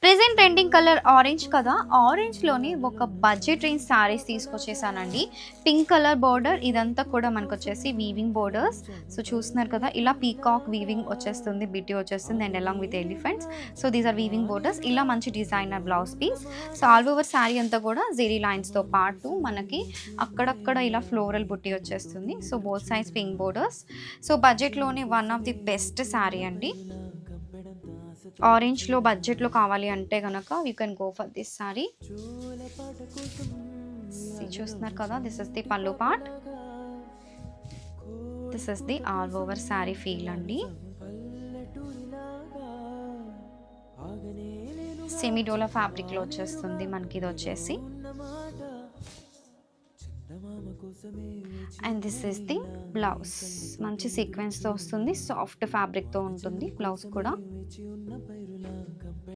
Present trending colour orange కదా! ఆరెంజ్‌లోనే ఒక బడ్జెట్ రేంజ్ శారీస్ తీసుకొచ్చేసానండి. పింక్ కలర్ బోర్డర్ ఇదంతా కూడా మనకొచ్చేసి వీవింగ్ బోర్డర్స్. సో, చూస్తున్నారు కదా! ఇలా పీకాక్ వీవింగ్ వచ్చేస్తుంది. బిట్టి వచ్చేస్తుంది and along with elephants. So, these are weaving borders. ఇలా మంచి designer blouse piece. So, all over sari అంతా కూడా జెరీ లైన్స్‌తో పాటు మనకి అక్కడక్కడ ఇలా ఫ్లోరల్ బుట్టి వచ్చేస్తుంది. So, both sides pink borders. So, బడ్జెట్‌లోనే one of the best sari అండి. ఆరెంజ్‌లో బడ్జెట్‌లో కావాలి అంటే గనక you can go for this sari. చూస్తున్నారు కదా! This is the pallu part. This is the all over sari feel అండి. సెమీ డోలా ఫ్యాబ్రిక్‌లో వచ్చేస్తుంది మనకి ఇది వచ్చేసి. And this is the blouse. మంచి సీక్వెన్స్‌తో వస్తుంది. సాఫ్ట్ ఫ్యాబ్రిక్‌తో ఉంటుంది బ్లౌజ్ కూడా.